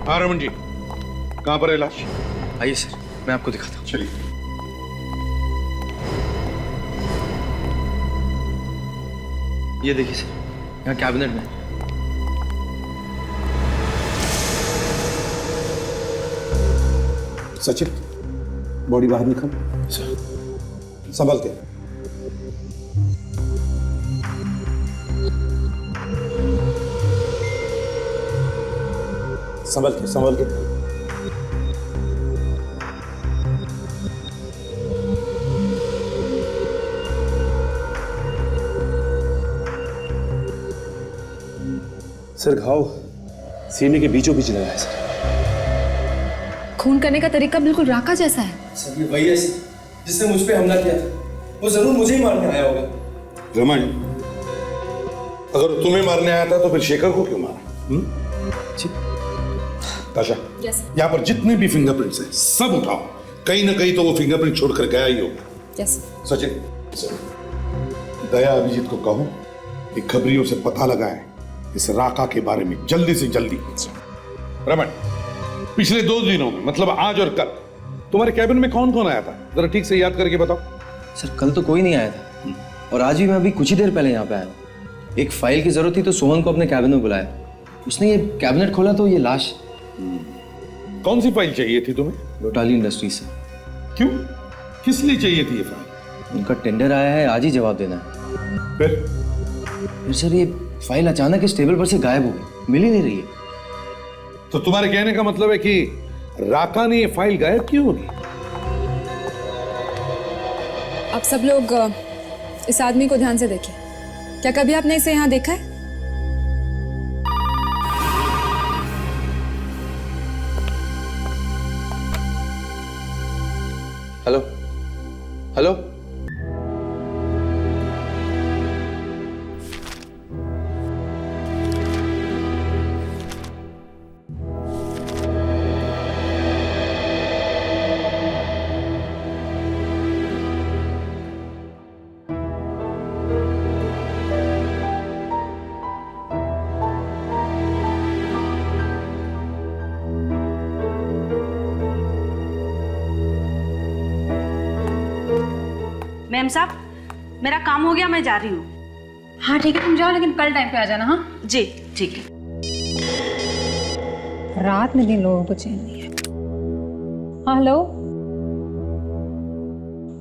हाँ रमन जी, कहाँ पर है लाश? आइए सर, मैं आपको दिखाता हूँ। चलिए। ये देखिए सर, यहाँ कैबिनेट में। सचिन, बॉडी बाहर निकाल। संभल के। संभल के। सर, घाव सीने के बीचों बीच लगा है सर। खून करने का तरीका बिल्कुल राका जैसा है। सर, ये वही है जिसने मुझ पे हमला किया था। वो जरूर मुझे ही मारने आया होगा। रमन, अगर तुम्हें मारने आया था तो फिर शेखर को क्यों मारा? ताशा, यहाँ पर जितने भी फिंगरप्रिंट्स हैं सब उठाओ। कहीं ना कहीं तो वो फिंगरप्रिंट छोड़कर गया ही होगा। सचिन, दया अभिजीत को कहो कि खबरियों से पता लगाए इस राका के बारे में जल्दी से जल्दी। रमन, पिछले 2 दिनों में, मतलब आज और कल, तुम्हारे कैबिन में कौन कौन आया था? जरा ठीक से याद करके बताओ। सर, कल तो कोई नहीं आया था, और आज भी मैं अभी कुछ ही देर पहले यहाँ पे आया हूँ। एक फाइल की जरूरत थी तो सोहन को अपने कैबिन में बुलाया। उसने ये कैबिनेट खोला तो ये लाश। कौन सी फाइल चाहिए थी तुम्हें? लोटाली इंडस्ट्रीज से। क्यों, किस लिए चाहिए थी ये फाइल? उनका टेंडर आया है, आज ही जवाब देना है। फिर सर, ये फाइल अचानक इस टेबल पर से गायब हो गई, मिल ही नहीं रही है। तो तुम्हारे कहने का मतलब है कि राका ने ये फाइल गायब क्यों होगी? आप सब लोग इस आदमी को ध्यान से देखिए। क्या कभी आपने इसे यहाँ देखा है? हेलो हेलो, मैम साहब, मेरा काम हो गया, मैं जा रही हूँ। हाँ ठीक है, तुम जाओ, लेकिन कल टाइम पे आ जाना। हाँ जी ठीक है। रात में दिन लोगों को चैन नहीं है। हाँ हेलो,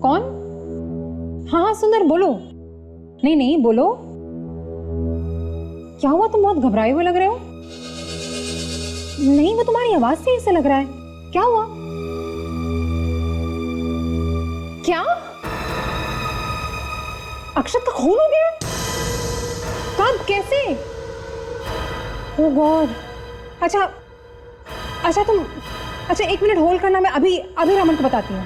कौन? हाँ हाँ सुंदर, बोलो। नहीं बोलो, क्या हुआ? तुम बहुत घबराए हुए लग रहे हो। नहीं, वो तुम्हारी आवाज से ऐसे लग रहा है। क्या हुआ? क्या अक्षत का खून हो गया? कब, कैसे? ओह गॉड। अच्छा तुम, अच्छा 1 मिनट होल्ड करना, मैं अभी रमन को बताती हूँ।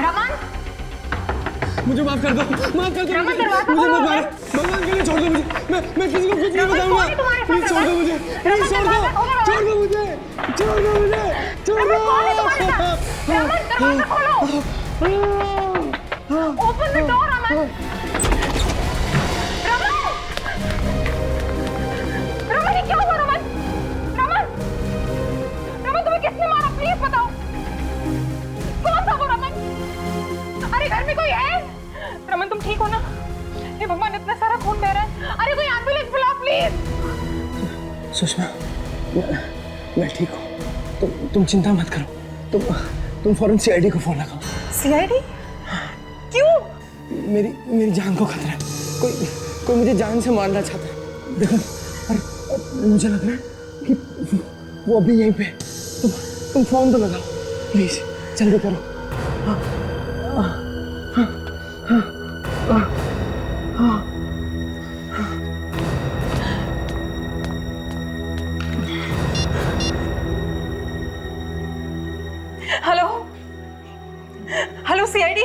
रमन, मुझे माफ कर दो, माफ कर दो। रमन, दरवाजा मुझे खोलो। मत मारो, भगवान के लिए छोड़ दो मुझे। मैं किसी को कुछ नहीं बताऊंगा। प्लीज छोड़ दो मुझे, प्लीज छोड़ दो मुझे, छोड़ दो मुझे। रमन, दरवाजा खोलो। Open the door, Raman. Raman, ये क्या हुआ? रमन, तुम्हें किसने मारा? प्लीज बताओ, कौन था वो रमन? अरे घर में कोई है? रमन, तुम ठीक हो ना? हे भगवान, इतना सारा खून बह रहा है। अरे कोई एम्बुलेंस बुलाओ प्लीज। सुषमा, मैं ठीक हूँ, तुम चिंता मत करो। तुम फौरन सीआईडी को फोन लगाओ। सीआईडी? क्यों? मेरी जान को खतरा है। कोई मुझे जान से मारना चाहता है। देखो, और मुझे लग रहा है कि वो अभी यहीं पे। तुम फोन तो लगाओ प्लीज, जल्दी करो। Hello CID.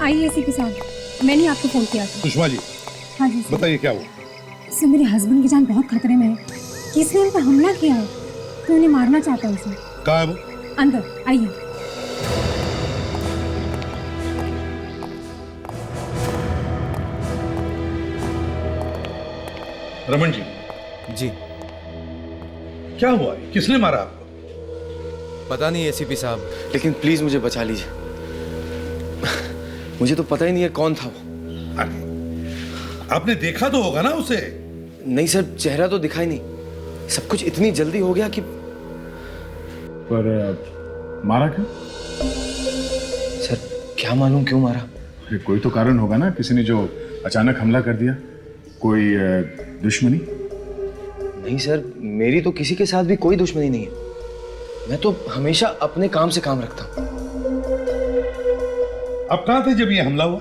आइए एसीपी साहब, मैंने आपको फोन किया था। सुषमा जी, हाँ जी सर। बताइए क्या हुआ? सर, मेरे हस्बैंड की जान बहुत खतरे में है। किसने उन पर हमला किया है तो उन्हें मारना चाहता है उसे। कहाँ है वो? अंदर आइए। रमन जी, जी क्या हुआ है? किसने मारा आपको? पता नहीं एसीपी साहब। लेकिन प्लीज मुझे बचा लीजिए, मुझे तो पता ही नहीं है कौन था वो। अरे, आपने देखा तो होगा ना उसे? नहीं सर, चेहरा तो दिखाई नहीं, सब कुछ इतनी जल्दी हो गया कि। पर मारा क्यों? सर क्या मालूम क्यों मारा। अरे कोई तो कारण होगा ना, किसी ने जो अचानक हमला कर दिया। कोई दुश्मनी? नहीं सर, मेरी तो किसी के साथ भी कोई दुश्मनी नहीं है। मैं तो हमेशा अपने काम से काम रखता हूँ। आप कहाँ थे जब ये हमला हुआ?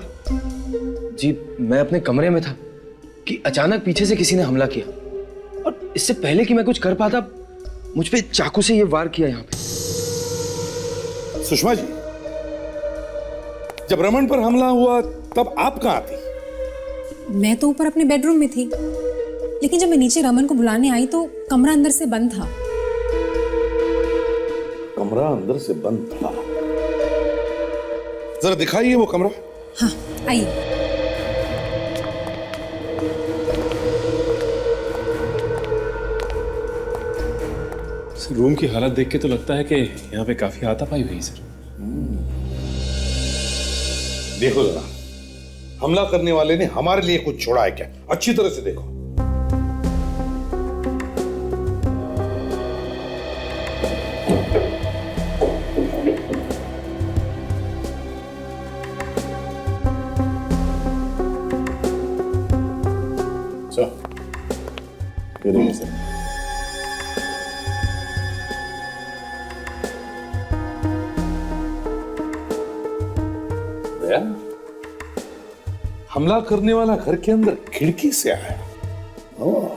जी मैं अपने कमरे में था कि अचानक पीछे से किसी ने हमला किया, और इससे पहले कि मैं कुछ कर पाता, मुझ पे चाकू से ये वार किया यहाँ पे। सुषमा जी, जब रमन पर हमला हुआ तब आप कहाँ थी? मैं तो ऊपर अपने बेडरूम में थी, लेकिन जब मैं नीचे रमन को बुलाने आई तो कमरा अंदर से बंद था। कमरा अंदर से बंद था? जरा दिखाइए वो कमरा। हाँ आइए। रूम की हालत देख के तो लगता है कि यहाँ पे काफी हाथापाई हुई सर। देखो जरा, हमला करने वाले ने हमारे लिए कुछ छोड़ा है क्या? अच्छी तरह से देखो। ये देखिए सर। हमला करने वाला घर के अंदर खिड़की से आया। ओह,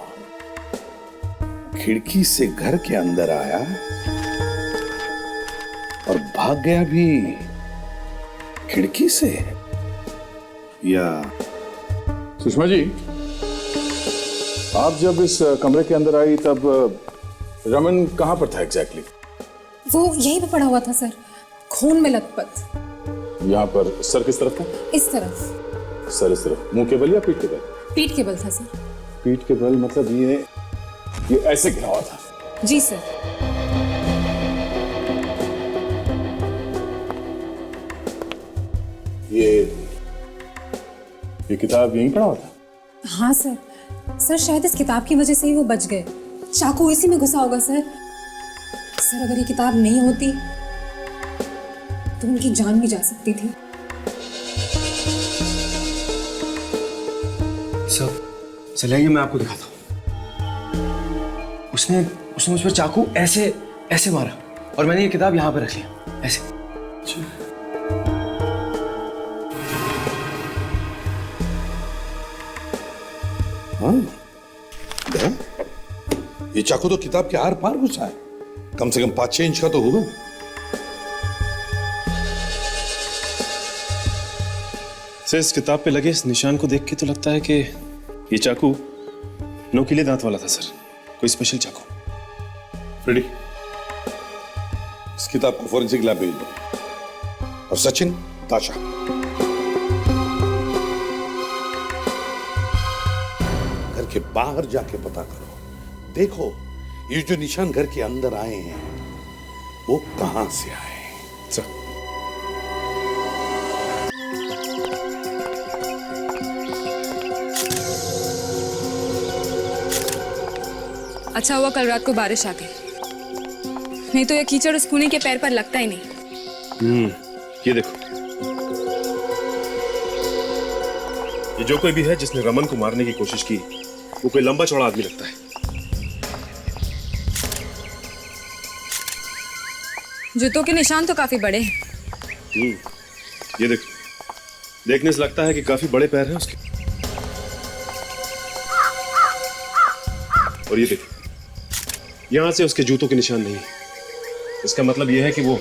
खिड़की से घर के अंदर आया और भाग गया भी खिड़की से? या सुषमा जी, आप जब इस कमरे के अंदर आई तब रमन कहाँ पर था एग्जैक्टली? वो यहीं पे पड़ा हुआ था सर, खून में लथपथ। यहाँ पर सर किस तरफ था? इस तरफ। सर इस तरफ, मुंह के बल या पीठ के बल? पीठ के बल था सर। पीठ के बल मतलब ये ऐसे गिरा हुआ था? जी सर। ये किताब यहीं पड़ा हुआ था? हाँ सर, सर शायद इस किताब की वजह से ही वो बच गए। चाकू इसी में घुसा होगा सर। सर अगर ये किताब नहीं होती तो उनकी जान भी जा सकती थी। सर चलिए मैं आपको दिखाता हूँ। उसने मुझ पर चाकू ऐसे ऐसे मारा और मैंने ये किताब यहाँ पे रख लिया ऐसे। हाँ, ये चाकू तो किताब के आर पार घुसा है, कम से कम 5-6 इंच का तो होगा। सर इस किताब पे लगे इस निशान को देख के तो लगता है कि ये चाकू नोकीले दांत वाला था सर, कोई स्पेशल चाकू। रेडी, इस किताब को फॉरेंसिक लैब भेज दो। और सचिन, ताशा, घर के बाहर जाके पता करो, देखो ये जो निशान घर के अंदर आए हैं वो कहां से आए। सर अच्छा हुआ कल रात को बारिश आ गई, नहीं तो ये कीचड़ उस खूनी के पैर पर लगता ही नहीं। ये देखो, ये जो कोई भी है जिसने रमन को मारने की कोशिश की वो कोई लंबा चौड़ा आदमी लगता है। जूतों के निशान तो काफी बड़े हैं। ये देखो, देखने से लगता है कि काफी बड़े पैर हैं उसके। और ये देखो, यहां से उसके जूतों के निशान नहीं है। इसका मतलब यह है कि वो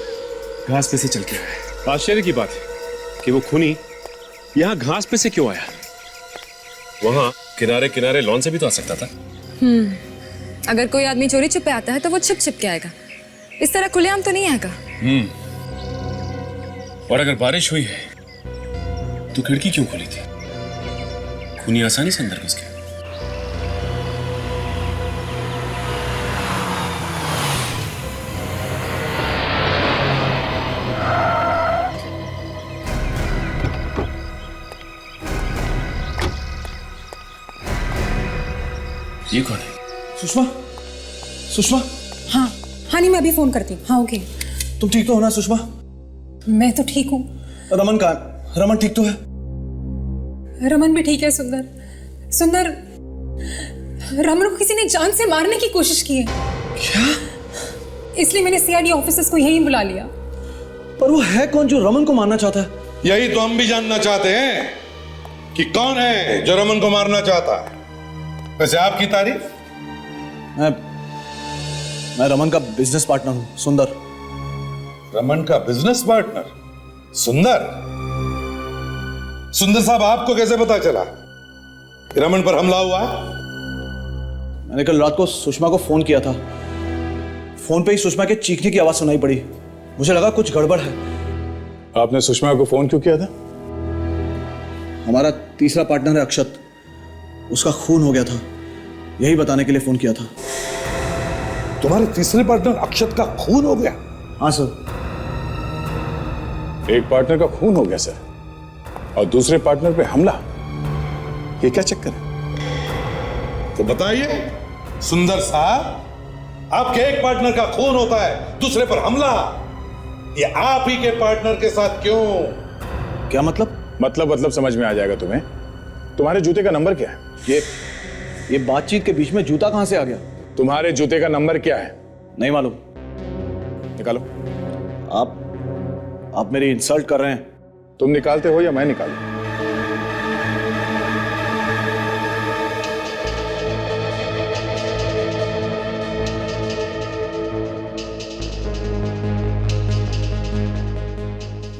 घास पे से चल के आया है। आश्चर्य की बात है कि वो खूनी यहां घास पे से क्यों आया? वहां किनारे किनारे लॉन से भी तो आ सकता था। अगर कोई आदमी चोरी छुपे आता है तो वो छिप छिप के आएगा, इस तरह खुलेआम तो नहीं आएगा। और अगर बारिश हुई है तो खिड़की क्यों खोली थी? खूनी आसानी से अंदर घुस गया। ये कौन है? सुषमा, सुषमा, हाँ हाँ नहीं, मैं अभी फोन करती हूँ। हाँ ओके। तुम ठीक तो हो ना सुषमा? मैं तो ठीक हूँ। रमन कहाँ है? रमन ठीक तो है? रमन भी ठीक है। सुंदर, सुंदर, रमन को किसी ने जान से मारने की कोशिश की है। क्या? इसलिए मैंने सीआईडी ऑफिसर्स को यहीं बुला लिया। पर वो है कौन जो रमन को मारना चाहता है? यही तो हम भी जानना चाहते हैं कि कौन है जो रमन को मारना चाहता है। वैसे आपकी तारीफ? मैं रमन का बिजनेस पार्टनर हूं, सुंदर। रमन का बिजनेस पार्टनर सुंदर? सुंदर साहब, आपको कैसे पता चला कि रमन पर हमला हुआ? मैंने कल रात को सुषमा को फोन किया था। फोन पे ही सुषमा के चीखने की आवाज सुनाई पड़ी। मुझे लगा कुछ गड़बड़ है। आपने सुषमा को फोन क्यों किया था? हमारा तीसरा पार्टनर है अक्षत, उसका खून हो गया था, यही बताने के लिए फोन किया था। तुम्हारे तीसरे पार्टनर अक्षत का खून हो गया? हाँ सर। एक पार्टनर का खून हो गया सर, और दूसरे पार्टनर पे हमला। ये क्या चक्कर है? तो बताइए सुंदर साहब, आपके एक पार्टनर का खून होता है, दूसरे पर हमला, ये आप ही के पार्टनर के साथ क्यों? क्या मतलब? मतलब समझ में आ जाएगा तुम्हें। तुम्हारे जूते का नंबर क्या है? ये बातचीत के बीच में जूता कहां से आ गया? तुम्हारे जूते का नंबर क्या है? नहीं मालूम। निकालो। आप मेरी इंसल्ट कर रहे हैं। तुम निकालते हो या मैं निकालूं?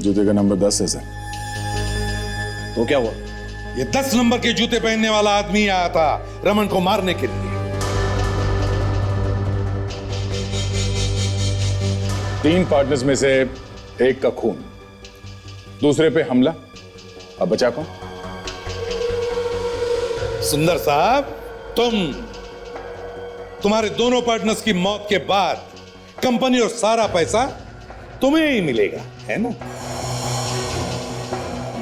जूते का नंबर 10 है सर। तो क्या हुआ? ये 10 नंबर के जूते पहनने वाला आदमी आया था रमन को मारने के लिए। 3 पार्टनर्स में से एक का खून, दूसरे पे हमला, अब बचा कौन? सुंदर साहब, तुम्हारे दोनों पार्टनर्स की मौत के बाद कंपनी और सारा पैसा तुम्हें ही मिलेगा, है ना?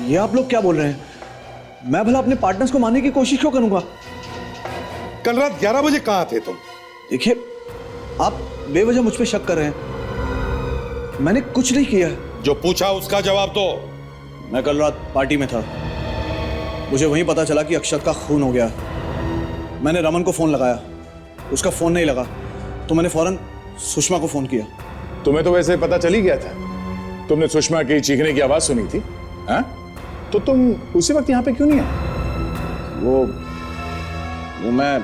ये आप लोग क्या बोल रहे हैं? मैं भला अपने पार्टनर्स को मारने की कोशिश क्यों करूंगा? कल रात 11 बजे कहां थे तुम? देखिए, आप बेवजह मुझ पे शक कर रहे हैं। मैंने कुछ नहीं किया। जो पूछा उसका जवाब दो। मैं कल रात पार्टी में था, मुझे वहीं पता चला कि अक्षत का खून हो गया। मैंने रमन को फोन लगाया, उसका फोन नहीं लगा, तो मैंने फौरन सुषमा को फोन किया। तुम्हें तो वैसे पता चल ही गया था। तुमने सुषमा की चीखने की आवाज सुनी थी, हाँ? तो तुम उसी वक्त यहाँ पे क्यों नहीं आए? वो मैं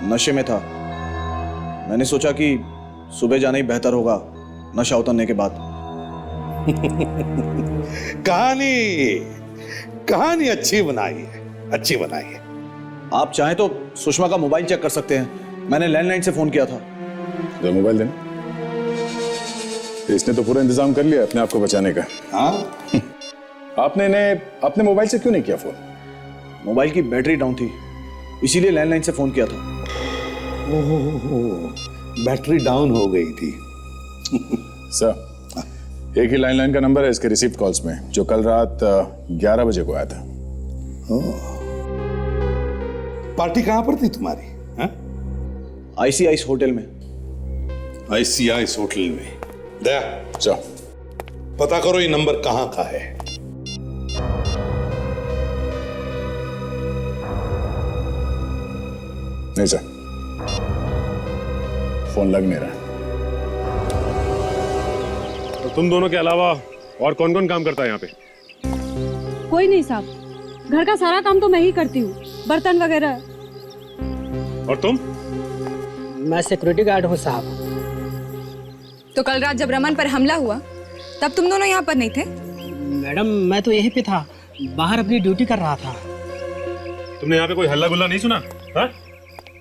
नशे में था। मैंने सोचा कि सुबह जाना ही बेहतर होगा नशा उतरने के बाद। कहानी अच्छी बनाई है, अच्छी बनाई है। आप चाहें तो सुषमा का मोबाइल चेक कर सकते हैं। मैंने लैंडलाइन से फोन किया था। तो मोबाइल देना। इसने तो पूरा इंतजाम कर लिया अपने आप को बचाने का। हाँ? आपने मोबाइल से क्यों नहीं किया फोन? मोबाइल की बैटरी डाउन थी, इसीलिए लैंडलाइन से फोन किया था। बैटरी डाउन हो गई थी। सर, एक ही लैंडलाइन का नंबर है इसके रिसीव्ड कॉल्स में, जो कल रात 11 बजे को आया था। पार्टी कहां पर थी तुम्हारी? आईसीआईस होटल में। आईसीआईस होटल में? दया, जाओ पता करो ये नंबर कहां का है। नहीं सर, फोन लग नहीं रहा। तो तुम दोनों के अलावा और कौन कौन काम करता है यहाँ पे? कोई नहीं साहब, घर का सारा काम तो मैं ही करती हूँ, बर्तन वगैरह। और तुम? मैं सिक्योरिटी गार्ड हूँ साहब। तो कल रात जब रमन पर हमला हुआ तब तुम दोनों यहाँ पर नहीं थे? मैडम, मैं तो यहीं पे था, बाहर अपनी ड्यूटी कर रहा था। तुमने यहाँ पे कोई हल्ला गुल्ला नहीं सुना? हाँ?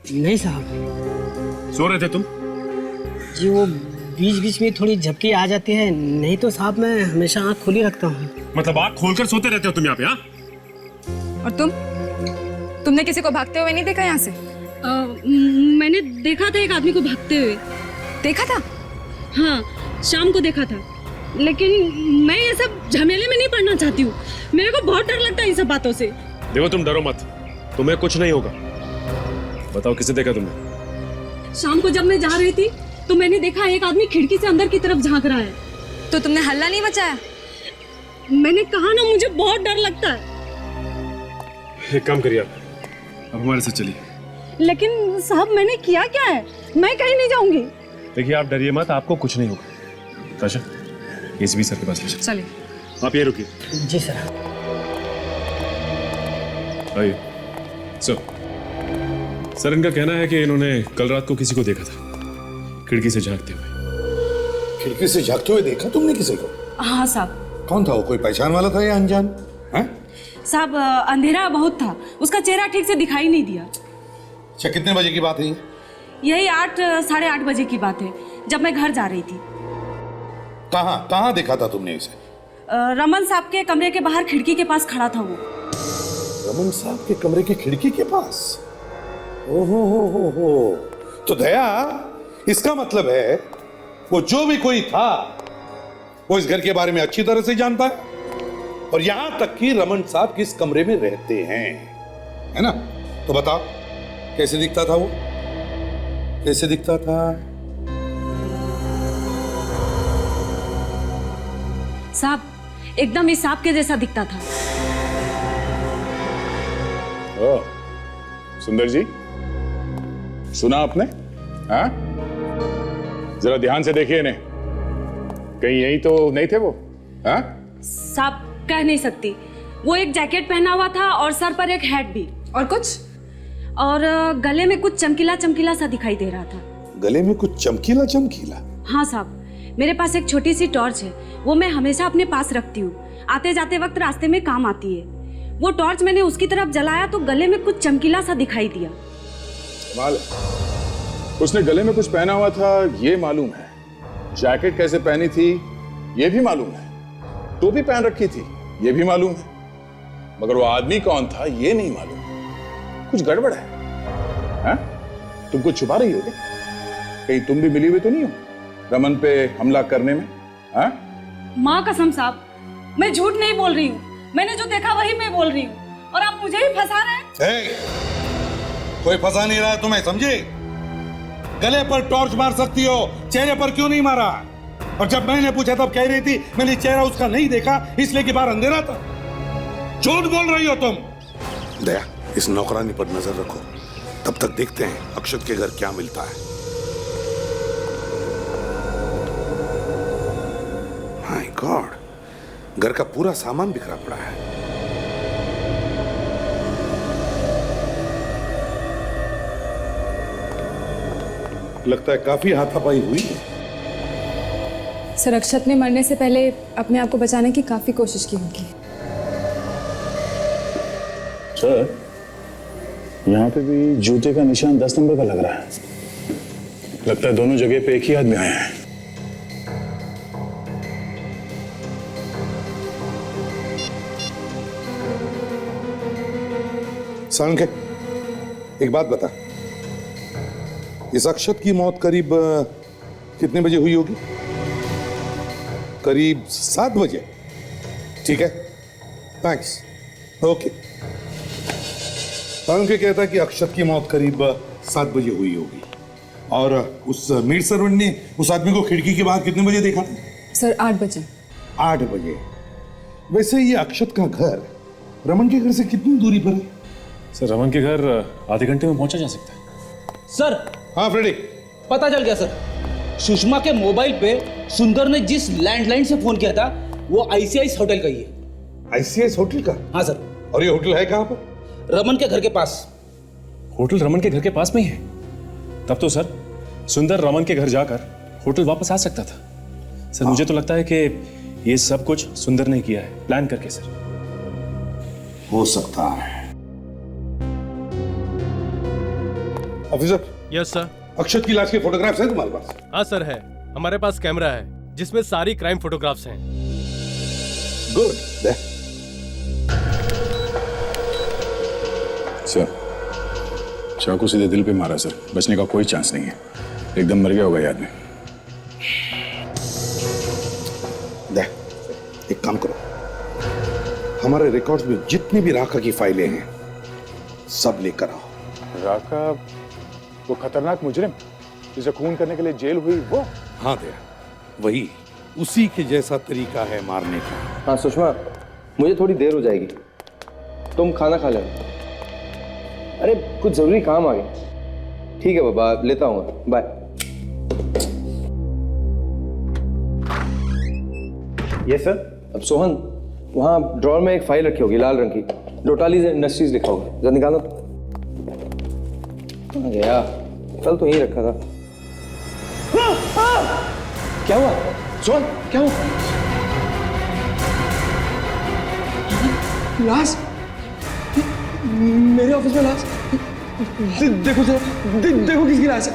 नहीं साहब। सो रहे थे तुम? जी वो बीच बीच में थोड़ी झपकी आ जाती है, नहीं तो साहब मैं हमेशा आँख खुली रखता हूँ। मतलब आँख खोलकर सोते रहते हो तुम यहाँ पे? हाँ, और तुमने किसी को भागते हुए नहीं देखा यहाँ से? मैंने देखा था एक आदमी को भागते हुए। देखा था? हाँ, शाम को देखा था, लेकिन मैं ये सब झमेले में नहीं पड़ना चाहती हूँ। मेरे को बहुत डर लगता है इन सब बातों से। देखो तुम डरो मत, तुम्हें कुछ नहीं होगा। बताओ किसे देखा तुमने? शाम को जब मैं जा रही थी तो मैंने देखा एक आदमी खिड़की से अंदर की तरफ झांक रहा है। तो तुमने हल्ला नहीं मचाया? मैंने कहा ना, मुझे बहुत डर लगता है। एक काम करिए, आप अब हमारे साथ चलिए। लेकिन साहब मैंने किया क्या है? मैं कहीं नहीं जाऊंगी। देखिए आप डरिए मत, आपको कुछ नहीं होगा। ताशा, एसीपी सर के पास ले चलो। चलिए। आप ये रुकिए। जी सर। आइए। सर इनका कहना है कि इन्होंने कल रात को किसी को देखा था खिड़की से झांकते हुए। खिड़की से झांकते हुए देखा तुमने किसी को? हाँ साहब। कौन था वो? कोई पहचान वाला था या अनजान? हैं? साहब अंधेरा बहुत था, उसका चेहरा ठीक से दिखाई नहीं दिया। अच्छा, कितने बजे की बात है ये? यही 8 साढ़े 8 बजे की बात है, जब मैं घर जा रही थी। कहाँ देखा था तुमने इसे? रमन साहब के कमरे के बाहर खिड़की के पास खड़ा था वो। रमन साहब के कमरे की खिड़की के पास? ओहो हो। तो दया, इसका मतलब है वो जो भी कोई था वो इस घर के बारे में अच्छी तरह से जानता है, और यहां तक कि रमन साहब किस कमरे में रहते हैं, है ना? तो बताओ कैसे दिखता था वो? कैसे दिखता था? साहब एकदम इस सांप के जैसा दिखता था। ओ, सुंदर जी, सुना आपने? हाँ, जरा ध्यान से देखिए इन्हें, कहीं यही तो नहीं थे वो? हाँ, साहब कह नहीं सकती, वो एक जैकेट पहना हुआ था और सर पर एक हैट भी। और कुछ? और गले में कुछ चमकीला चमकीला सा दिखाई दे रहा था। गले में कुछ चमकीला चमकीला? हाँ साहब, मेरे पास एक छोटी सी टॉर्च है, वो मैं हमेशा अपने पास रखती हूँ, आते जाते वक्त रास्ते में काम आती है। वो टॉर्च मैंने उसकी तरफ जलाया तो गले में कुछ चमकीला सा दिखाई दिया। कमाल, उसने गले में कुछ पहना हुआ था ये मालूम है, जैकेट कैसे पहनी थी ये भी मालूम है, टोपी पहन रखी थी ये भी मालूम है, मगर वो आदमी कौन था ये नहीं मालूम। कुछ गड़बड़ है? हाँ? तुम कुछ छुपा रही हो क्या? कहीं तुम भी मिली हुई तो नहीं हो रमन पे हमला करने में? हाँ? माँ कसम साहब, मैं झूठ नहीं बोल रही हूँ, मैंने जो देखा वही मैं बोल रही हूँ, और आप मुझे ही फंसा रहे हैं। कोई फंसा नहीं रहा है तुम्हें, समझे? गले पर टॉर्च मार सकती हो, चेहरे पर क्यों नहीं मारा? और जब मैंने पूछा तब कह रही थी मैंने चेहरा उसका नहीं देखा इसलिए कि बाहर अंधेरा था। झूठ बोल रही हो तुम। दया, इस नौकरानी पर नजर रखो, तब तक देखते हैं अक्षत के घर क्या मिलता है। माय गॉड, घर का पूरा सामान बिखरा पड़ा है। लगता है काफी हाथापाई हुई है। सर, अक्षत ने मरने से पहले अपने आप को बचाने की काफी कोशिश की होगी। सर, यहाँ पे भी जूते का निशान 10 नंबर का लग रहा है। लगता है दोनों जगह पे एक ही आदमी आया है। सांके, एक बात बता, इस अक्षत की मौत करीब कितने बजे हुई होगी? करीब 7 बजे। ठीक है, थैंक्स, ओके। सांके कहता है कि अक्षत की मौत करीब 7 बजे हुई होगी, और उस मेड सर्वेंट ने उस आदमी को खिड़की के बाहर कितने बजे देखा था? सर 8 बजे। 8 बजे। वैसे ये अक्षत का घर रमन के घर से कितनी दूरी पर है? सर रमन के घर आधे घंटे में पहुंचा जा सकता है। सर, हाँ फ्रेडी, पता चल गया सर। सुषमा के मोबाइल पे सुंदर ने जिस लैंडलाइन से फोन किया था वो आईसीआईस होटल का ही है। आईसीआईस होटल का? हाँ सर। और ये होटल है कहाँ पर? रमन के घर के पास। होटल रमन के घर के पास में ही है? तब तो सर सुंदर रमन के घर जाकर होटल वापस आ सकता था। सर मुझे तो लगता है कि ये सब कुछ सुंदर ने किया है, प्लान करके। सर हो सकता है। ऑफिसर। Yes sir. अक्षत की लाश के फोटोग्राफ्स हैं तुम्हारे पास? हाँ सर है। हमारे पास कैमरा है जिसमें सारी क्राइम फोटोग्राफ्स हैं। गुड। सर, चाकू सीधे दिल पे मारा सर, बचने का कोई चांस नहीं है, एकदम मर गया होगा ये आदमी। एक काम करो, हमारे रिकॉर्ड्स में जितनी भी राका की फाइलें हैं सब लेकर आओ। राका वो खतरनाक मुजरिम जिसे खून करने के लिए जेल हुई वो? हाँ दया, वही, उसी के जैसा तरीका है मारने का। हाँ सुषमा, मुझे थोड़ी देर हो जाएगी, तुम खाना खा लेना। अरे कुछ जरूरी काम आ गया। ठीक है बाबा, लेता हूँ, बाय। Yes sir. अब सोहन, वहाँ ड्रॉर में एक फाइल रखी होगी लाल रंग की, डोटालीज इंडस्ट्रीज लिखा होगा, जरा निकालना। कहाँ गया? कल तो यहीं रखा था। क्या हुआ सोहन, क्या हुआ? लाश मेरे ऑफिस में लाश। देखो सर, देखो किसकी लाश है।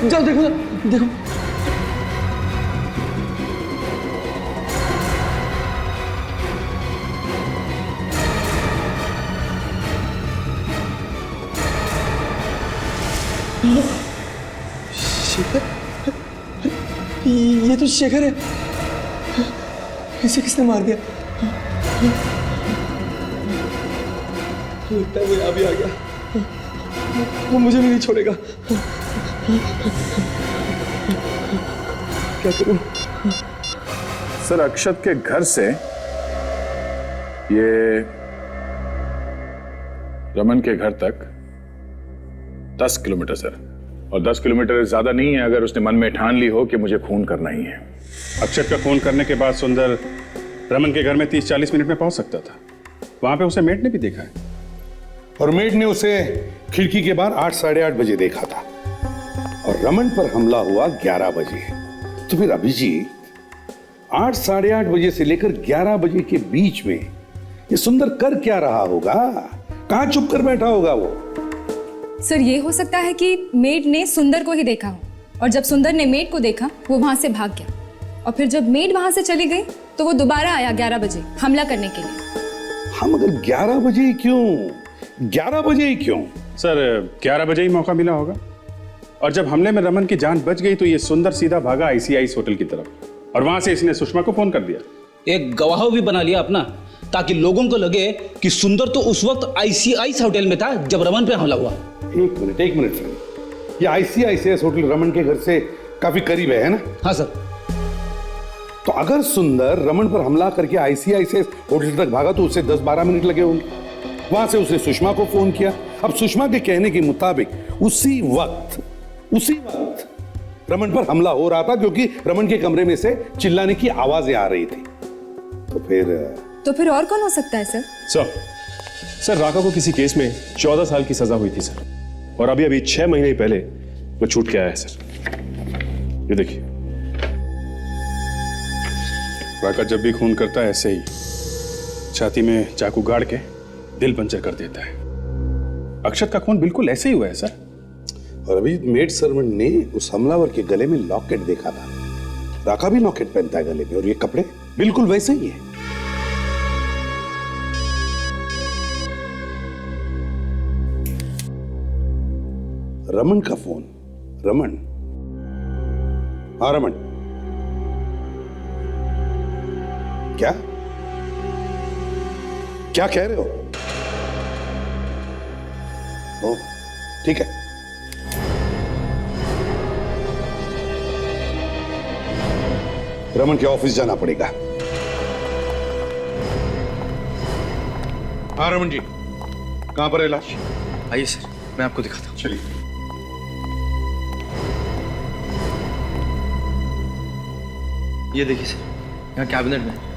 जाओ देखो सर, देखो। शेखर, ये तो शेखर है। इसे किसने मार दिया? लगता है वो यहाँ भी आ गया, वो मुझे भी नहीं छोड़ेगा। क्या करूं? सर, अक्षत के घर से ये रमन के घर तक 10 किलोमीटर सर, और 10 किलोमीटर ज्यादा नहीं है अगर उसने मन में ठान ली हो कि मुझे खून करना ही है। अक्षत का खून करने के बाद सुंदर रमन के घर में 30-40 मिनट में पहुंच सकता था। वहां पे उसे मेट ने भी देखा है, और मेड ने उसे खिड़की के बाहर 8-8:30 बजे देखा था, और रमन पर हमला हुआ 11 बजे। तो फिर अभिजीत 8-8:30 बजे से लेकर 11 बजे के बीच में ये सुंदर कर क्या रहा होगा? कहां छुप कर बैठा होगा वो? सर, ये हो सकता है कि मेड ने सुंदर को ही देखा हो, और जब सुंदर ने मेड को देखा वो वहां से भाग गया, और फिर जब मेड वहां से चली गई तो वो दोबारा आया 11 बजे हमला करने के लिए। हम अगर 11 बजे ही क्यों? 11 बजे ही क्यों? सर 11 बजे ही मौका मिला होगा, और जब हमले में रमन की जान बच गई तो ये सुंदर सीधा भागा ICIS होटल की तरफ, और वहां से इसने सुषमा को फोन कर दिया। एक गवाह भी बना लिया अपना, ताकि लोगों को लगे कि सुंदर तो उस वक्त ICIS होटल में था जब रमन पे हमला हुआ। एक मिनट फ्रेंड, ये ICIS होटल रमन के घर से काफी करीब है ना? हाँ सर। तो अगर सुंदर रमन पर हमला करके ICIS होटल तक भागा तो उसे 10-12 मिनट लगे होंगे। वहां से उसने सुषमा को फोन किया। अब सुषमा के कहने के मुताबिक उसी वक्त रमन पर हमला हो रहा था, क्योंकि रमन के कमरे में से चिल्लाने की आवाजें आ रही थी। तो फिर और कौन हो सकता है सर? सर राका को किसी केस में 14 साल की सजा हुई थी सर, और अभी 6 महीने पहले वो छूट के आया है सर। ये देखिए, राका जब भी खून करता है ऐसे ही छाती में चाकू गाड़ के दिल पंचर कर देता है। अक्षत का खून बिल्कुल ऐसे ही हुआ है सर। और अभी मेड सर्वेंट ने उस हमलावर के गले में लॉकेट देखा था। राका भी लॉकेट पहनता है गले में, और ये कपड़े बिल्कुल वैसे ही है। रमन का फोन। रमन, हाँ रमन, क्या कह रहे हो? ओ, ठीक है। रमन के ऑफिस जाना पड़ेगा। हाँ रमन जी, कहां पर है लाश? आइए सर, मैं आपको दिखाता हूँ। चलिए। ये देखिए सर, यहाँ कैबिनेट में।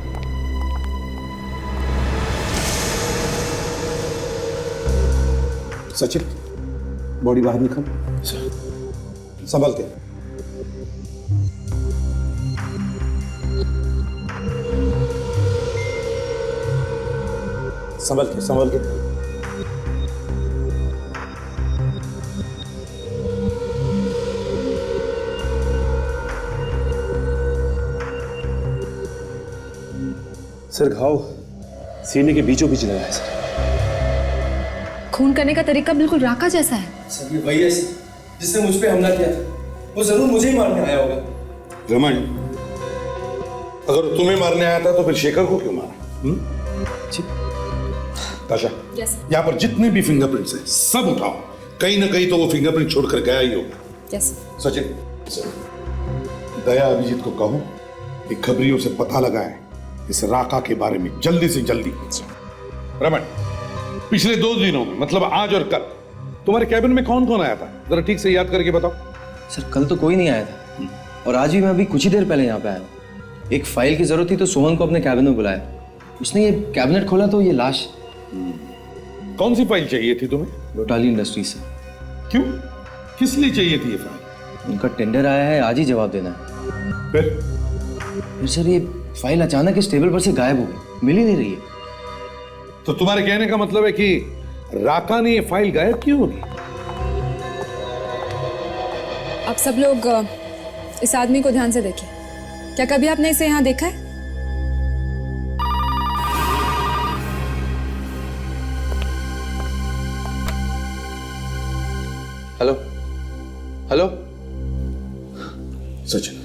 सचिन, बॉडी बाहर निकाल। संभल के। संभल के। सर घाव सीने के बीचों बीच लगा है सर। खून करने का तरीका बिल्कुल राका जैसा है। सर ये वही है जिसने मुझ पे हमला किया था, वो जरूर मुझे ही मारने आया होगा। रमन, अगर तुम्हें मारने आया था तो फिर शेखर को क्यों मारा? ताशा, यहाँ पर जितने भी फिंगरप्रिंट्स हैं सब उठाओ, कहीं ना कहीं तो वो फिंगरप्रिंट छोड़कर गया ही होगा। सचिन, दया अभिजीत को कहो कि खबरियों से पता लगाए इस राका के बारे में जल्दी से जल्दी। रमन, पिछले 2 दिनों में मतलब आज और कल तुम्हारे कैबिन में कौन कौन आया था, जरा ठीक से याद करके बताओ। सर कल तो कोई नहीं आया था, और आज भी मैं अभी कुछ ही देर पहले यहाँ पे आया हूँ। एक फाइल की जरूरत थी तो सोहन को अपने कैबिन में बुलाया, उसने ये कैबिनेट खोला तो ये लाश। कौन सी फाइल चाहिए थी तुम्हें? लोटाली इंडस्ट्रीज से। क्यों, किस लिए चाहिए थी ये फाइल? उनका टेंडर आया है, आज ही जवाब देना है। फिर सर ये फाइल अचानक इस टेबल पर से गायब हो गई, मिल ही नहीं रही है। तो तुम्हारे कहने का मतलब है कि राका ने ये फाइल गायब क्यों होगी? आप सब लोग इस आदमी को ध्यान से देखिए। क्या कभी आपने इसे यहाँ देखा है? हेलो हेलो सचिन,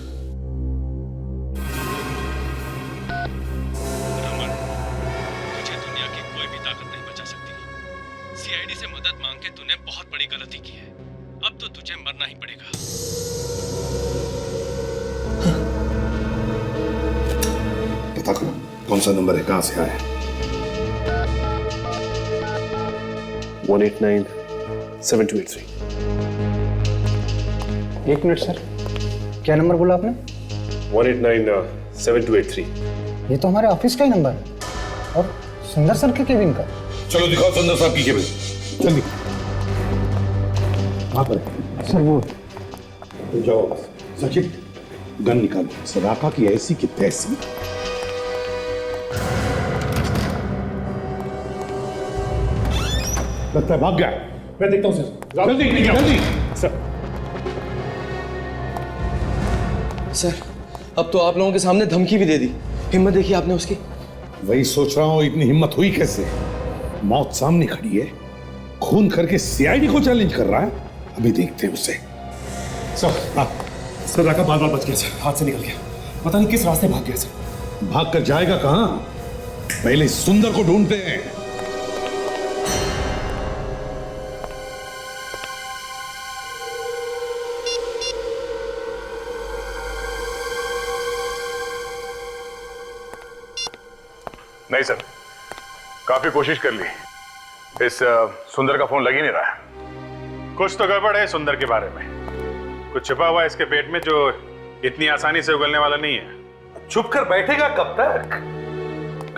तुझे दुनिया की कोई भी ताकत नहीं बचा सकती। सीआईडी से मदद मांग के तूने बहुत बड़ी गलती की है, अब तो तुझे मरना ही पड़ेगा। पता करो कौन सा नंबर है, कहां से आया है। 1897283। 1 मिनट सर, क्या नंबर बोला आपने? 1897283। ये तो हमारे ऑफिस का ही नंबर है, और सुंदर सर के केबिन का। चलो दिखाओ सुंदर साहब की केबिन, जल्दी। वहां पर सर वो तो जाओ। सचिन, गन निकालो, राका की ऐसी की तैसी। लगता है भाग गया। मैं देखता हूँ सर, जल्दी जल्दी। सर अब तो आप लोगों के सामने धमकी भी दे दी, हिम्मत देखी आपने उसकी। वही सोच रहा हूं, इतनी हिम्मत हुई कैसे? मौत सामने खड़ी है, खून करके सीआईडी को चैलेंज कर रहा है। अभी देखते हैं उसे। सर राका बार बार बच गया सर, हाथ से निकल गया, पता नहीं किस रास्ते भाग गया सर। भाग कर जाएगा कहां? पहले सुंदर को ढूंढते हैं। नहीं सर, काफी कोशिश कर ली, इस सुंदर का फोन लग ही नहीं रहा है। कुछ तो गड़बड़ है सुंदर के बारे में, कुछ छिपा हुआ है इसके पेट में जो इतनी आसानी से उगलने वाला नहीं है। चुप कर बैठेगा कब तक?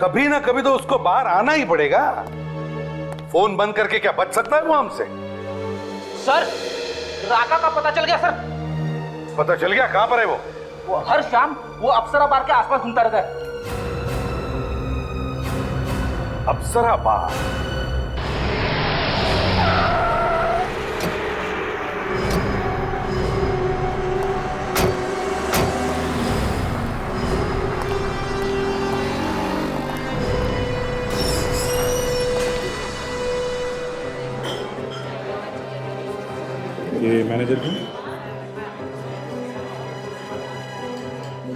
कभी ना कभी तो उसको बाहर आना ही पड़ेगा। फोन बंद करके क्या बच सकता है वो हमसे? सर राका का पता चल गया सर। पता चल गया? कहां पर है वो? हर शाम वो अप्सरा बार के आसपास घूमता रहता है। अप्सरा बार? ये मैनेजर क्यों?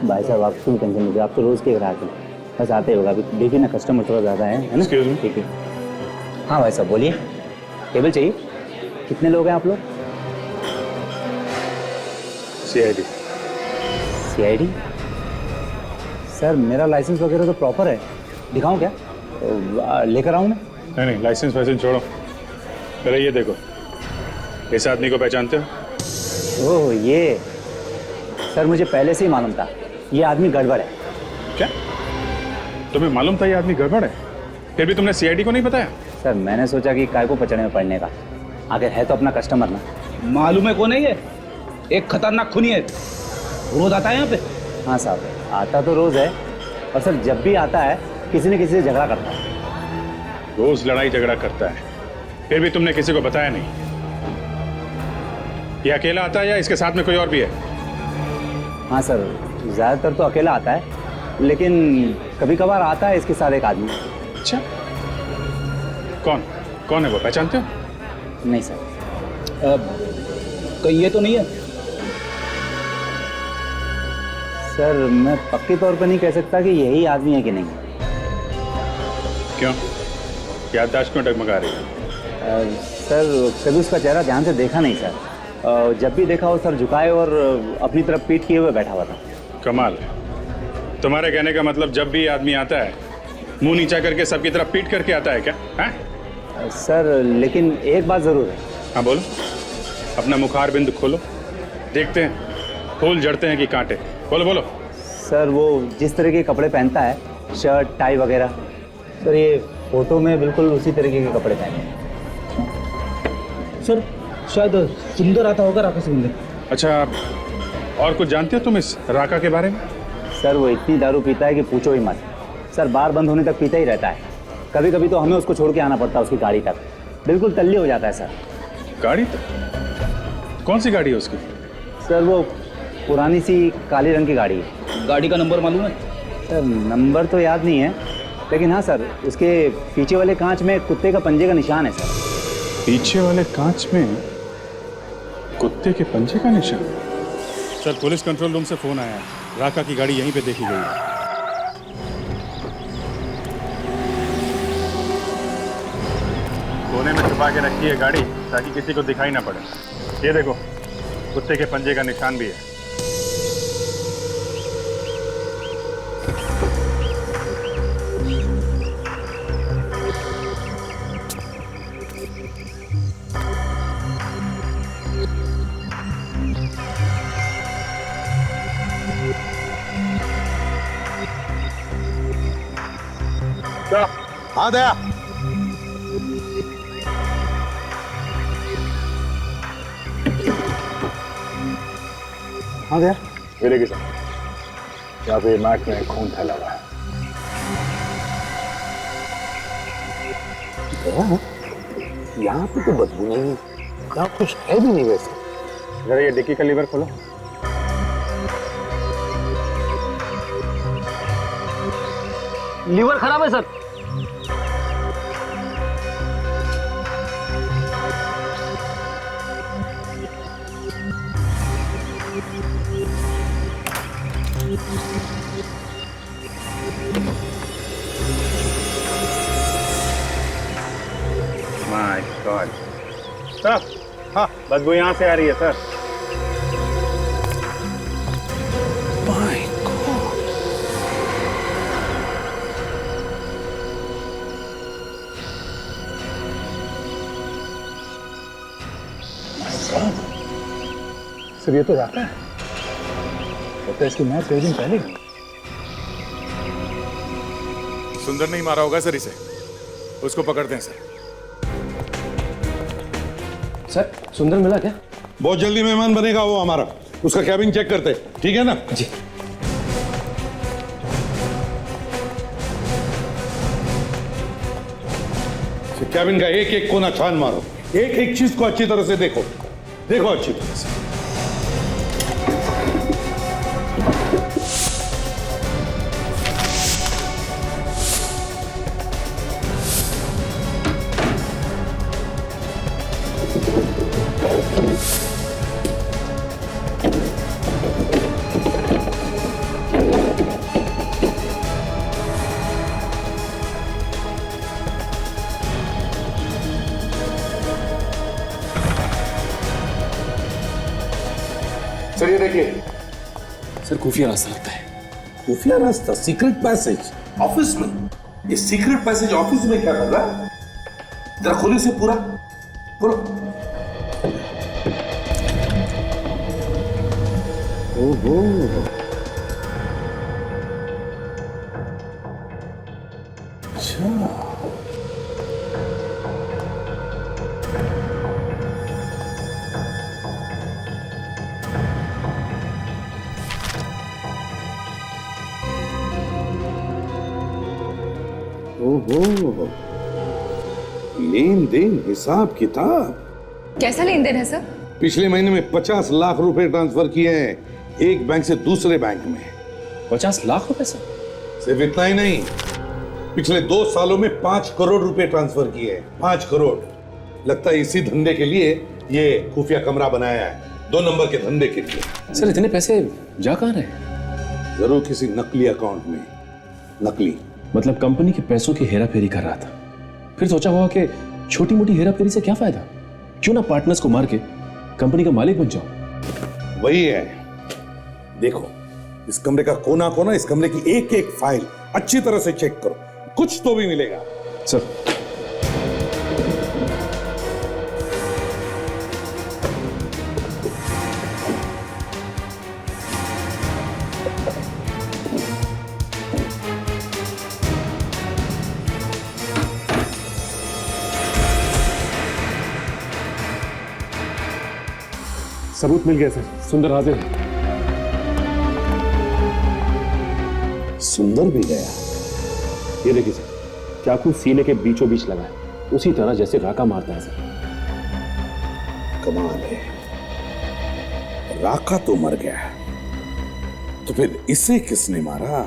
भाई साहब आप क्यों टेंशन लीजिए, आप तो रोज के ग्राहक हैं, बस आते होगा। अभी देखिए ना कस्टमर थोड़ा ज़्यादा है ना। ठीक है। हाँ भाई साहब बोलिए, टेबल चाहिए? कितने लोग हैं आप लोग? सीआईडी। सीआईडी? सर मेरा लाइसेंस वगैरह तो प्रॉपर है, दिखाऊं क्या? लेकर आऊं मैं? नहीं, लाइसेंस वाइसेंस छोड़ो, पहले ये देखो, इस आदमी को पहचानते हो? ओह ये, सर मुझे पहले से ही मालूम था ये आदमी गड़बड़ है। क्या तुम्हें मालूम था ये आदमी गड़बड़ है, फिर भी तुमने सीआईडी को नहीं बताया? सर मैंने सोचा कि काय को पचड़े में पड़ने का, अगर है तो अपना कस्टमर ना। मालूम है कौन है ये? एक खतरनाक खूनी है, रोज आता है यहाँ पे। हाँ साहब आता तो रोज है, और सर जब भी आता है किसी न किसी से झगड़ा करता है। रोज लड़ाई झगड़ा करता है, फिर भी तुमने किसी को बताया नहीं? ये अकेला आता है या इसके साथ में कोई और भी है? हाँ सर ज़्यादातर तो अकेला आता है, लेकिन कभी कभार आता है इसके साथ एक आदमी। अच्छा, कौन कौन है वो, पहचानते हो? नहीं सर। कहीं ये तो नहीं है? सर मैं पक्के तौर पर नहीं कह सकता कि यही आदमी है कि नहीं। क्यों, याददाश्त क्यों डगमगा रही है? सर कभी उसका चेहरा ध्यान से देखा नहीं सर। जब भी देखा वो सर झुकाए और अपनी तरफ पीठ किए हुए बैठा हुआ था। कमाल, तुम्हारे कहने का मतलब जब भी आदमी आता है मुंह नीचा करके सबकी तरफ पीट करके आता है क्या? है सर लेकिन एक बात जरूर है। हाँ बोलो, अपना मुखार बिंद खोलो, देखते हैं फूल जड़ते हैं कि कांटे। बोलो बोलो। सर वो जिस तरह के कपड़े पहनता है, शर्ट टाई वगैरह, सर ये फोटो में बिल्कुल उसी तरीके के कपड़े पहने हैं। सर शायद सुंदर आता होगा, राका सुंदर। अच्छा, और कुछ जानते हो तुम इस राका के बारे में? सर वो इतनी दारू पीता है कि पूछो ही मत। सर बार बंद होने तक पीता ही रहता है। कभी कभी तो हमें उसको छोड़ के आना पड़ता है उसकी गाड़ी तक। बिल्कुल तल्ली हो जाता है सर। गाड़ी तक? कौन सी गाड़ी है उसकी? सर वो पुरानी सी काली रंग की गाड़ी है। गाड़ी का नंबर मालूम है? सर नंबर तो याद नहीं है, लेकिन हाँ सर उसके पीछे वाले कांच में कुत्ते का पंजे का निशान है सर। पीछे वाले कांच में कुत्ते के पंजे का निशान? सर पुलिस कंट्रोल रूम से फोन आया है, राका की गाड़ी यहीं पे देखी गई है। कोने में छुपा के रखी है गाड़ी ताकि किसी को दिखाई ना पड़े। ये देखो, कुत्ते के पंजे का निशान भी है। हाँ दया, हाँ दया, मेरे के साथ यहाँ पे मैट में खून फैला हुआ है। यहाँ पे तो बदबू नहीं, यहाँ कुछ है भी नहीं वैसे। जरा ये डिक्की का लीवर खोलो। लीवर खराब है सर। माय गॉड सर, हाँ बदबू यहाँ से आ रही है सर। सर ये तो राका है, लगता है इसकी मैच कई दिन पहले। सुंदर नहीं मारा होगा सर इसे, उसको पकड़ते हैं सर। सर सुंदर मिला क्या? बहुत जल्दी मेहमान बनेगा वो हमारा, उसका कैबिन चेक करते, ठीक है ना? जी। कैबिन का एक एक कोना छान मारो, एक एक चीज को अच्छी तरह से देखो, देखो अच्छी तरह से। सर ये देखिए, सर खुफिया रास्ता लगता है। खुफिया रास्ता, सीक्रेट पैसेज ऑफिस में। ये सीक्रेट पैसेज ऑफिस में क्या कर रहा है? जरा खोलिए से पूरा पूरा। ओहो, अच्छा ओहो, लेन देन हिसाब किताब। कैसा लेन देन है सर? पिछले महीने में 50 लाख रुपए ट्रांसफर किए हैं एक बैंक से दूसरे बैंक में। 50 लाख रुपए सर? सिर्फ इतना ही नहीं, पिछले 2 सालों में 5 करोड़ रुपए ट्रांसफर किए हैं। 5 करोड़। लगता है इसी धंधे के लिए ये खुफिया कमरा बनाया है, 2 नंबर के धंधे के लिए। सर इतने पैसे जा कहाँ रहे? जरूर किसी नकली अकाउंट में। नकली मतलब कंपनी के पैसों की हेरा फेरी कर रहा था। फिर सोचा होगा कि छोटी मोटी हेरा फेरी से क्या फायदा, क्यों ना पार्टनर्स को मार के कंपनी का मालिक बन जाओ। वही है। देखो, इस कमरे का कोना कोना, इस कमरे की एक एक फाइल अच्छी तरह से चेक करो, कुछ तो भी मिलेगा। सर सबूत मिल गया सर, सुंदर हाजिर है। सुंदर भी गया। ये देखिए सर, चाकू सीने के बीचों बीच लगा है, उसी तरह जैसे राका मारता है सर। कमाल है, राका तो मर गया, तो फिर इसे किसने मारा?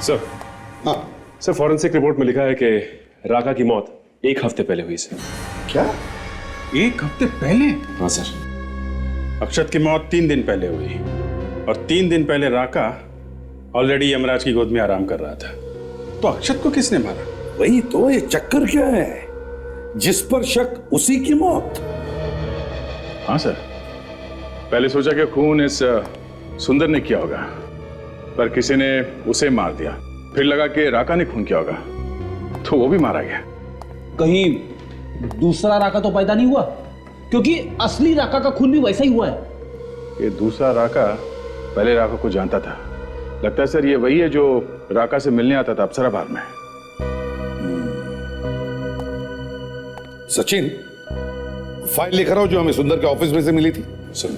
सर हाँ सर, फॉरेंसिक रिपोर्ट में लिखा है कि राका की मौत 1 हफ्ते पहले हुई सर। क्या? 1 हफ्ते पहले? हाँ सर। अक्षत की मौत 3 दिन पहले हुई, और 3 दिन पहले राका ऑलरेडी यमराज की गोद में आराम कर रहा था। तो अक्षत को किसने मारा? वही तो, ये चक्कर क्या है? जिस पर शक उसी की मौत। हाँ सर, पहले सोचा कि खून इस सुंदर ने किया होगा, पर किसी ने उसे मार दिया। फिर लगा कि राका ने खून किया होगा, तो वो भी मारा गया। कहीं दूसरा राका तो पैदा नहीं हुआ? क्योंकि असली राका का खून भी वैसा ही हुआ है। ये दूसरा राका पहले राका को जानता था। लगता है सर ये वही है जो राका से मिलने आता था अप्सराबाद में। सचिन, फाइल लेकर आओ जो हमें सुंदर के ऑफिस में से मिली थी। सर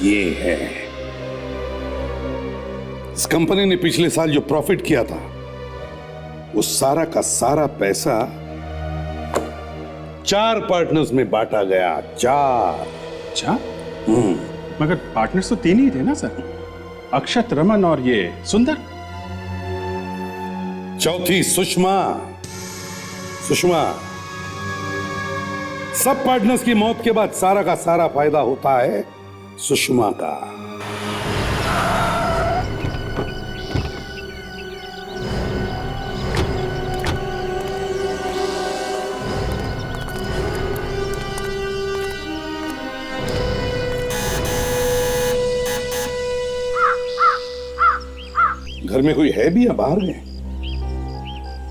ये है, इस कंपनी ने पिछले साल जो प्रॉफिट किया था, वो सारा का सारा पैसा 4 पार्टनर्स में बांटा गया। 4। मगर पार्टनर्स तो 3 ही थे ना सर, अक्षत, रमन और ये सुंदर। चौथी सुषमा। सब पार्टनर्स की मौत के बाद सारा का सारा फायदा होता है सुषमा का। घर में कोई है भी या बाहर गए?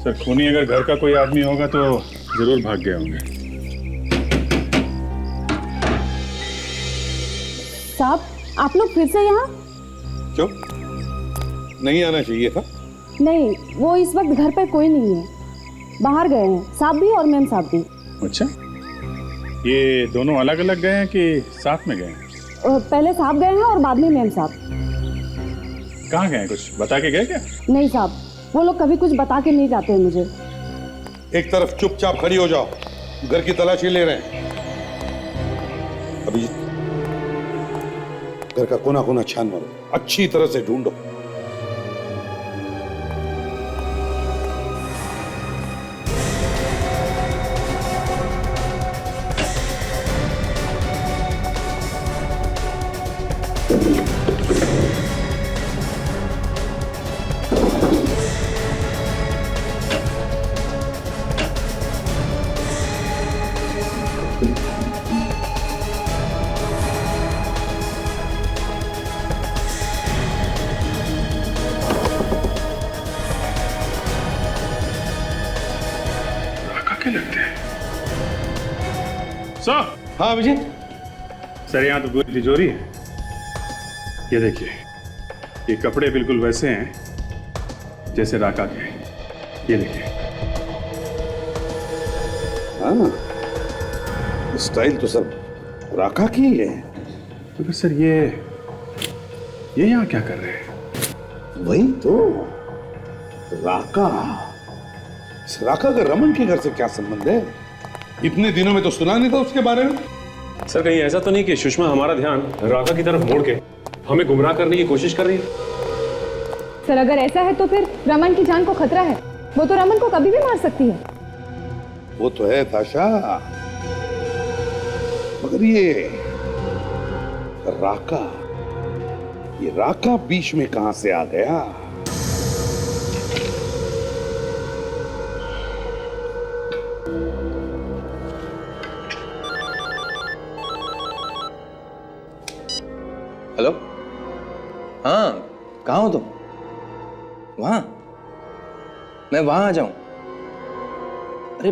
सर खूनी अगर घर का कोई आदमी होगा तो जरूर भाग गए होंगे। साहब, आप लोग फिर से यहाँ? क्यों? नहीं आना चाहिए था? नहीं, वो इस वक्त घर पर कोई नहीं है, बाहर गए हैं, साहब भी और मैम साहब भी। अच्छा, ये दोनों अलग अलग गए हैं कि साथ में गए हैं? पहले साहब गए हैं और बाद में मैम साहब। कहाँ गए? कुछ बता के गए क्या? नहीं साहब, वो लोग कभी कुछ बता के नहीं जाते हैं मुझे। एक तरफ चुपचाप खड़ी हो जाओ, घर की तलाशी ले रहे हैं। अभी घर का कोना कोना छान मारो, अच्छी तरह से ढूंढो। सर। हाँ अभिजीत। सर यहाँ तो पूरी तिजोरी है। ये देखिए, ये कपड़े बिल्कुल वैसे हैं जैसे राका के। ये देखिए। हाँ, स्टाइल तो सब राका की ही है। तो फिर सर ये ये यहाँ क्या कर रहे हैं? वही तो राका। इस राका का रमन के घर से क्या संबंध है? इतने दिनों में तो सुना नहीं था उसके बारे में। सर कहीं ऐसा तो नहीं कि सुषमा हमारा ध्यान राका की तरफ मोड़ के हमें गुमराह करने की कोशिश कर रही है? सर अगर ऐसा है तो फिर रमन की जान को खतरा है। वो तो रमन को कभी भी मार सकती है। वो तो है ताशा, मगर ये राका बीच में कहां से आ गया? हेलो, हाँ कहाँ हो तुम? वहां? मैं वहां आ जाऊं? अरे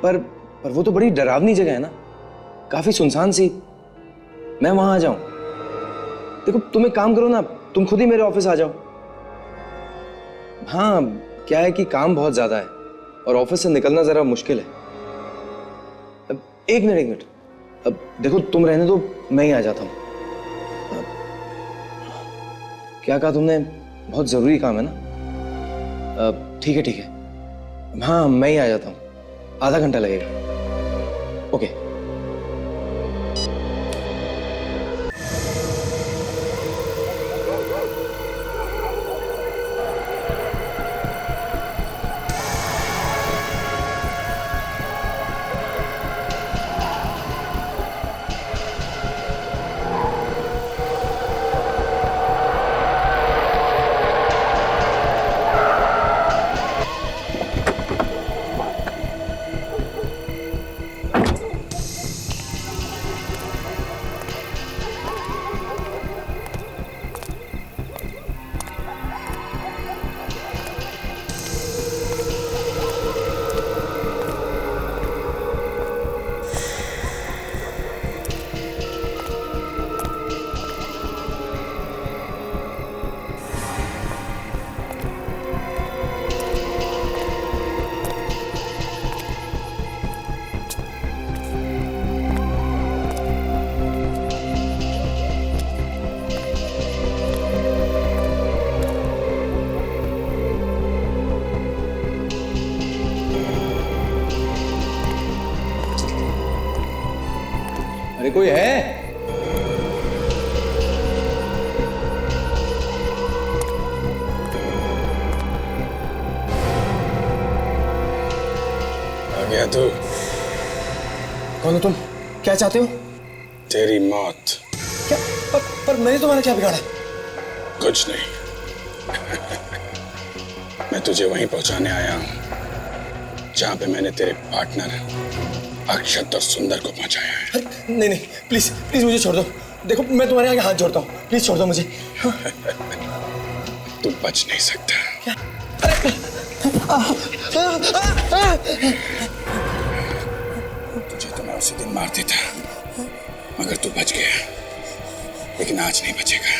पर वो तो बड़ी डरावनी जगह है ना, काफी सुनसान सी। मैं वहां आ जाऊं? देखो तुम एक काम करो ना, तुम खुद ही मेरे ऑफिस आ जाओ। हाँ क्या है कि काम बहुत ज्यादा है और ऑफिस से निकलना जरा मुश्किल है। अब एक मिनट, अब देखो तुम रहने दो, मैं ही आ जाता हूँ। क्या कहा तुमने? बहुत जरूरी काम है ना? ठीक है, हाँ मैं ही आ जाता हूँ, आधा घंटा लगेगा। ओके। अरे कोई है? आ गया तू? कौन हो तुम? क्या चाहते हो? तेरी मौत। क्या? पर मैंने तुम्हारा क्या बिगाड़ा? कुछ नहीं। मैं तुझे वहीं पहुंचाने आया हूं जहां पे मैंने तेरे पार्टनर अक्षत और सुंदर को पहुंचाया है। नहीं प्लीज मुझे छोड़ दो। देखो मैं तुम्हारे आगे हाथ जोड़ता हूँ, प्लीज छोड़ दो मुझे। तू बच नहीं सकता। क्या? तुझे तो मैं उसी दिन मार देता, मगर तू बच गया। लेकिन आज नहीं बचेगा।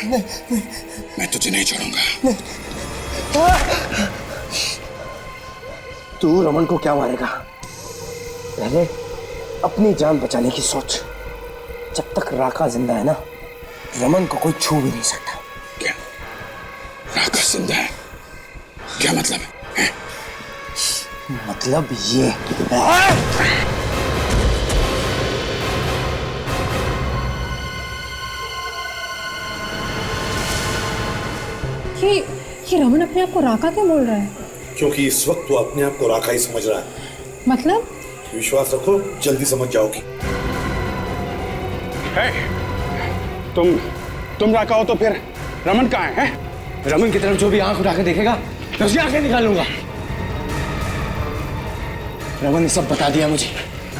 मैं तुझे नहीं छोड़ूंगा। तू रमन को क्या मारेगा? पहले अपनी जान बचाने की सोच। जब तक राका जिंदा है ना, रमन को कोई छू भी नहीं सकता। क्या? राका जिंदा है? क्या मतलब है? मतलब ये ये रमन अपने आप को राका क्यों बोल रहा है? क्योंकि इस वक्त वो अपने आप को राका ही समझ रहा है। मतलब? विश्वास रखो, जल्दी समझ जाओगी। तुम राका हो तो फिर रमन कहाँ है? रमन की तरफ जो भी आंख उठा के देखेगा मैं उसकी आंखें निकाल लूंगा। रमन ने सब बता दिया मुझे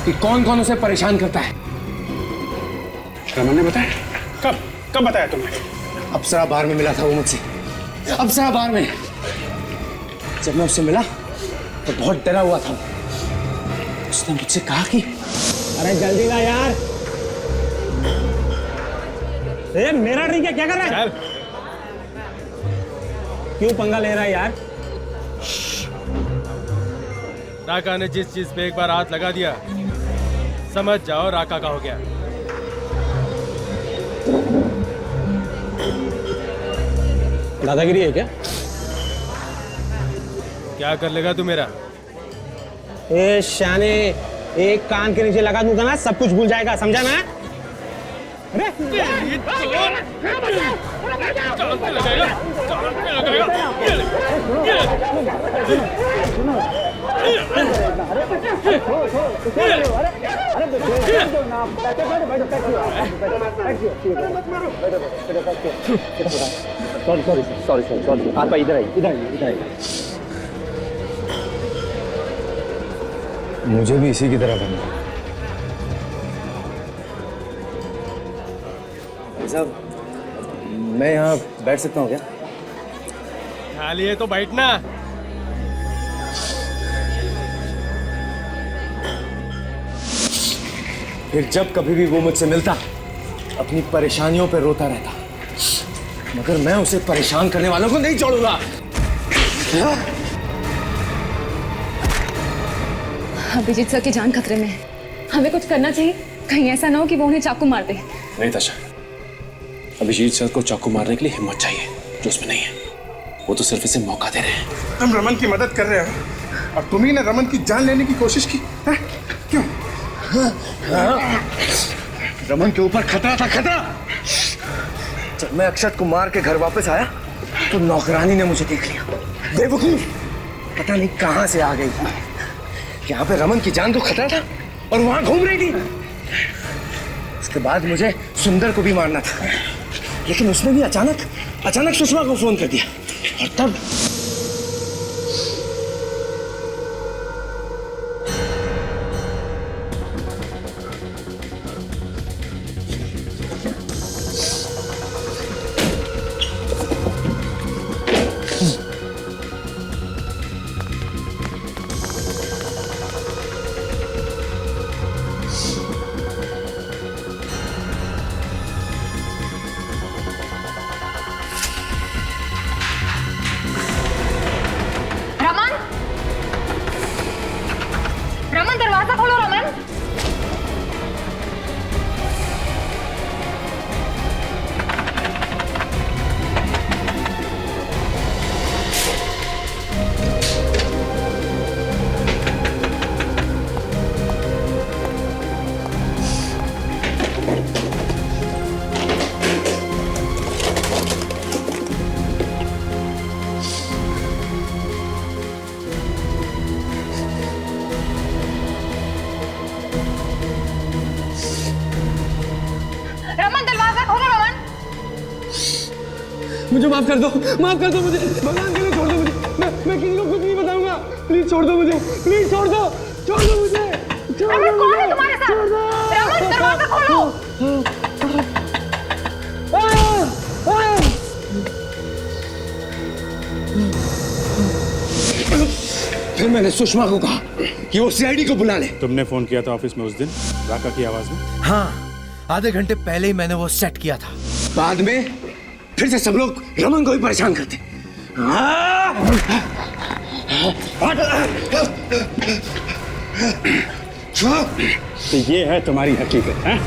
कि कौन कौन उसे परेशान करता है। रमन ने बताया? कब बताया तुमने? अप्सरा बार में मिला था वो मुझसे। अप्सरा बार में जब मैं उससे मिला तो बहुत डरा हुआ था। उसने मुझसे कहा कि अरे जल्दी ला यार। मेरा ड्रिंक है, क्या कर रहा है? क्यों पंगा ले रहा है यार? राका ने जिस चीज पे एक बार हाथ लगा दिया, समझ जाओ राका का हो गया। दादागिरी है क्या? क्या कर लेगा तू मेरा? ए शाने, एक कान के नीचे लगा दूंगा ना, सब कुछ भूल जाएगा, समझा ना? अरे सॉरी आप इधर आइए। मुझे भी इसी की तरह बनना। साहब, मैं यहाँ बैठ सकता हूँ क्या? खाली है तो बैठना। फिर जब कभी भी वो मुझसे मिलता, अपनी परेशानियों पे रोता रहता, मगर मैं उसे परेशान करने वालों को नहीं छोड़ूंगा। अभिजीत सर की जान खतरे में है, हमें कुछ करना चाहिए। कहीं ऐसा ना हो कि वो उन्हें चाकू मार दे। नहीं ताशा, अभिजीत सर को चाकू मारने के लिए हिम्मत चाहिए जो उसमें नहीं है। वो तो सिर्फ इसे मौका दे रहे हैं। तुम रमन की मदद कर रहे हो और तुम ही ने रमन की जान लेने की कोशिश की है? क्यों? रमन के ऊपर खतरा था, खतरा। जब मैं अक्षत को मार के घर वापस आया तो नौकरानी ने मुझे देख लिया। बेवकूफ, पता नहीं कहां से आ गई। यहाँ पे रमन की जान को खतरा था और वहां घूम रही थी। उसके बाद मुझे सुंदर को भी मारना था, लेकिन उसने भी अचानक सुषमा को फोन कर दिया और तब रमन, दरवाजा खोलो रमन। मुझे माफ कर दो मुझे, भगवान के लिए छोड़ दो मुझे। मैं किसी को कुछ नहीं बताऊंगा। प्लीज छोड़ दो मुझे, प्लीज छोड़ दो मुझे। रमन, कौन है तुम्हारे साथ? रमन, दरवाजा खोलो। फिर मैंने सुषमा को कहा कि वो सीआईडी को बुला ले। तुमने फोन किया था ऑफिस में उस दिन राका की आवाज में? हाँ, आधे घंटे पहले ही मैंने वो सेट किया था। बाद में फिर से सब लोग रमन को ही परेशान करते। तो ये है तुम्हारी हकीकत है?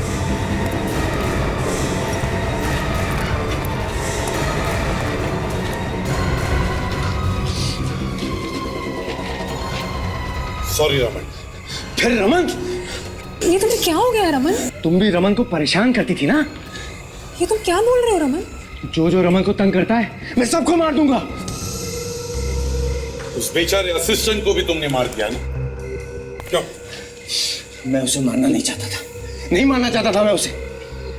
सॉरी रमन। फिर रमन, ये तुम्हें क्या हो गया रमन? तुम भी रमन को परेशान करती थी ना? ये तुम क्या बोल रहे हो रमन? जो रमन को तंग करता है मैं सबको मार दूंगा। उस बेचारे असिस्टेंट को भी तुमने मार दिया ना? क्यों? मैं उसे मारना नहीं चाहता था, मैं उसे।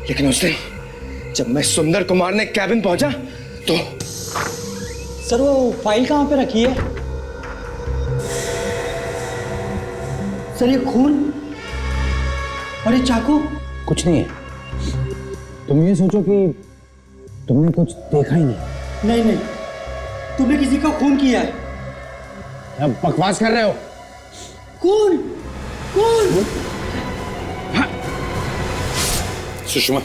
लेकिन उस दिन जब मैं सुंदर को मारने कैबिन पहुंचा तो सर वो फाइल कहाँ पे रखी है? सर ये खून और ये चाकू? कुछ नहीं है। तुम ये सोचो कि तुमने कुछ देखा ही नहीं। नहीं, तुमने किसी का खून किया है। अब बकवास कर रहे हो। कौन? सुषमा,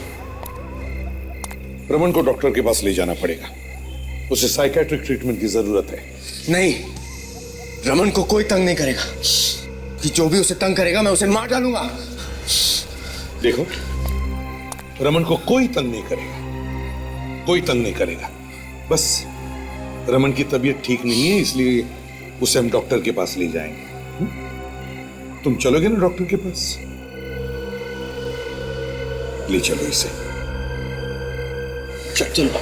रमन को डॉक्टर के पास ले जाना पड़ेगा। उसे साइकेट्रिक ट्रीटमेंट की जरूरत है। नहीं, रमन को कोई तंग नहीं करेगा। कि जो भी उसे तंग करेगा मैं उसे मार डालूंगा। देखो, रमन को कोई तंग नहीं करेगा, बस रमन की तबीयत ठीक नहीं है, इसलिए उसे हम डॉक्टर के पास ले जाएंगे। तुम चलोगे ना डॉक्टर के पास? ले चलो इसे। चलो।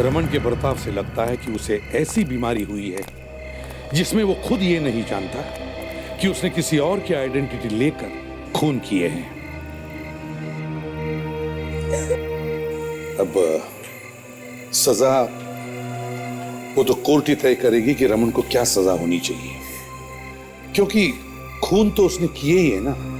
रमन के बर्ताव से लगता है कि उसे ऐसी बीमारी हुई है जिसमें वो खुद ये नहीं जानता कि उसने किसी और की आइडेंटिटी लेकर खून किए हैं। अब सजा वो तो कोर्ट ही तय करेगी कि रमन को क्या सजा होनी चाहिए, क्योंकि खून तो उसने किए ही है ना।